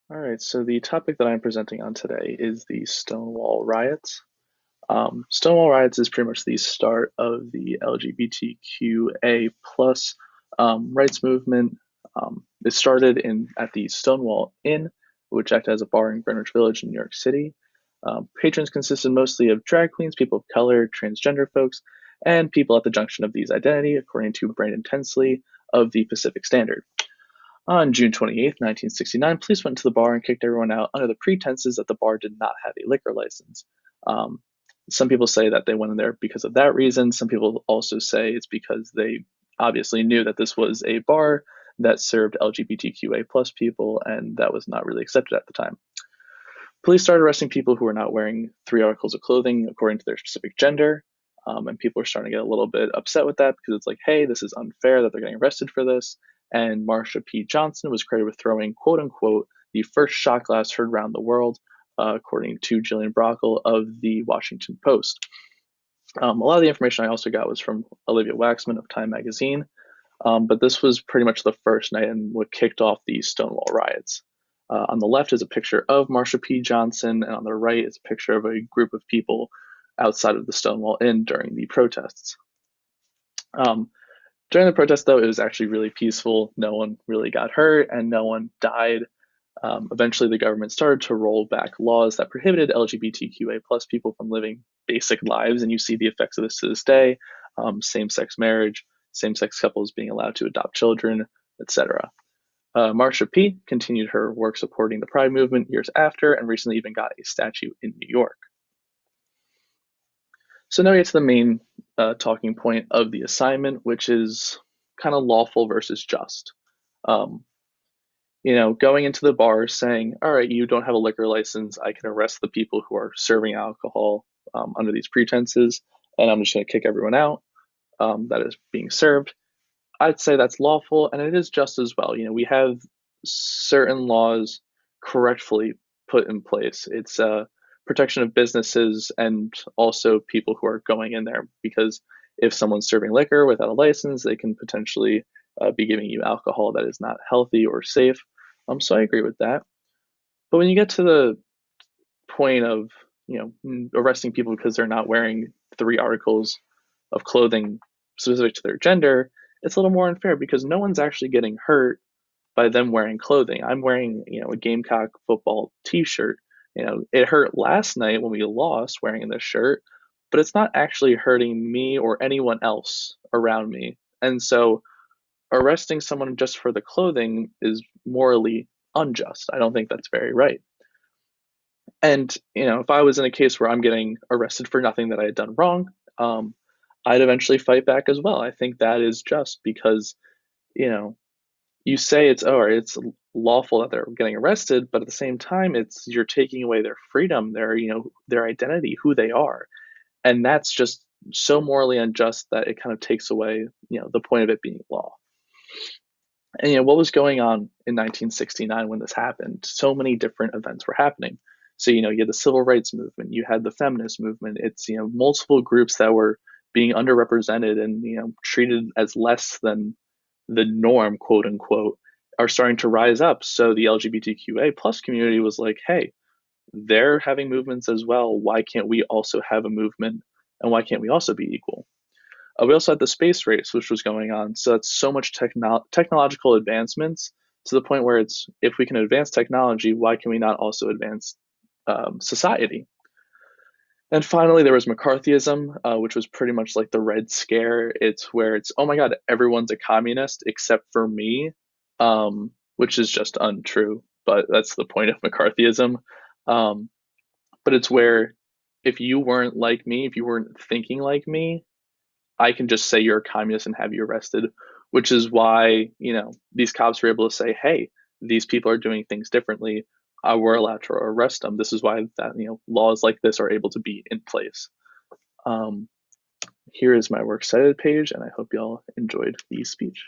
All right, so the topic that I'm presenting on today is the Stonewall riots. Stonewall riots is pretty much the start of the LGBTQA plus rights movement. It started at the Stonewall Inn, which acted as a bar in Greenwich Village in New York City. Patrons consisted mostly of drag queens, people of color, transgender folks, and people at the junction of these identity, according to Brandon Tensley of the Pacific Standard. On June 28th, 1969, police went to the bar and kicked everyone out under the pretenses that the bar did not have a liquor license. Um, some people say that they went in there because of that reason. Some people also say it's because they obviously knew that this was a bar that served LGBTQA plus people, and that was not really accepted at the time. Police started arresting people who were not wearing three articles of clothing according to their specific gender. And people are starting to get a little bit upset with that because it's like, hey, this is unfair that they're getting arrested for this. And Marsha P. Johnson was credited with throwing, quote unquote, the first shot glass heard around the world, according to Jillian Brockle of the Washington Post. A lot of the information I also got was from Olivia Waxman of Time Magazine, but this was pretty much the first night and what kicked off the Stonewall riots. On the left is a picture of Marsha P. Johnson, and on the right is a picture of a group of people outside of the Stonewall Inn during the protests. Um, During the protest, though, it was actually really peaceful. No one really got hurt and no one died. Eventually, the government started to roll back laws that prohibited LGBTQA plus people from living basic lives, and you see the effects of this to this day. Same-sex marriage, same-sex couples being allowed to adopt children, etc. Marsha P. continued her work supporting the Pride movement years after, and recently even got a statue in New York. So now we get to the main talking point of the assignment, which is kind of lawful versus just. Um, going into the bar saying, all right, you don't have a liquor license. I can arrest the people who are serving alcohol under these pretenses, and I'm just going to kick everyone out that is being served. I'd say that's lawful, and it is just as well. We have certain laws correctly put in place. It's protection of businesses and also people who are going in there, because if someone's serving liquor without a license, they can potentially be giving you alcohol that is not healthy or safe. So I agree with that. But when you get to the point of arresting people because they're not wearing three articles of clothing specific to their gender, it's a little more unfair because no one's actually getting hurt by them wearing clothing. I'm wearing, a Gamecock football T-shirt. It hurt last night when we lost wearing this shirt, but it's not actually hurting me or anyone else around me. And so arresting someone just for the clothing is morally unjust. I don't think that's very right. And if I was in a case where I'm getting arrested for nothing that I had done wrong, I'd eventually fight back as well. I think that is just because you know you say it's lawful that they're getting arrested, but at the same time, you're taking away their freedom, their identity, who they are, and that's just so morally unjust that it kind of takes away the point of it being law. And what was going on in 1969 when this happened? So many different events were happening. So you had the civil rights movement, you had the feminist movement. It's multiple groups that were being underrepresented and treated as less than the norm, quote unquote, are starting to rise up. So the LGBTQA plus community was like, hey, they're having movements as well. Why can't we also have a movement? And why can't we also be equal? We also had the space race, which was going on. So that's so much technological advancements to the point where it's, if we can advance technology, why can we not also advance society? And finally, there was McCarthyism, which was pretty much like the Red Scare. It's where it's, oh my God, everyone's a communist except for me, which is just untrue. But that's the point of McCarthyism. Um, but it's where if you weren't like me, if you weren't thinking like me, I can just say you're a communist and have you arrested, which is why, these cops were able to say, hey, these people are doing things differently. We're allowed to arrest them. This is why that, laws like this are able to be in place. Um, Here is my works cited page, and I hope y'all enjoyed the speech.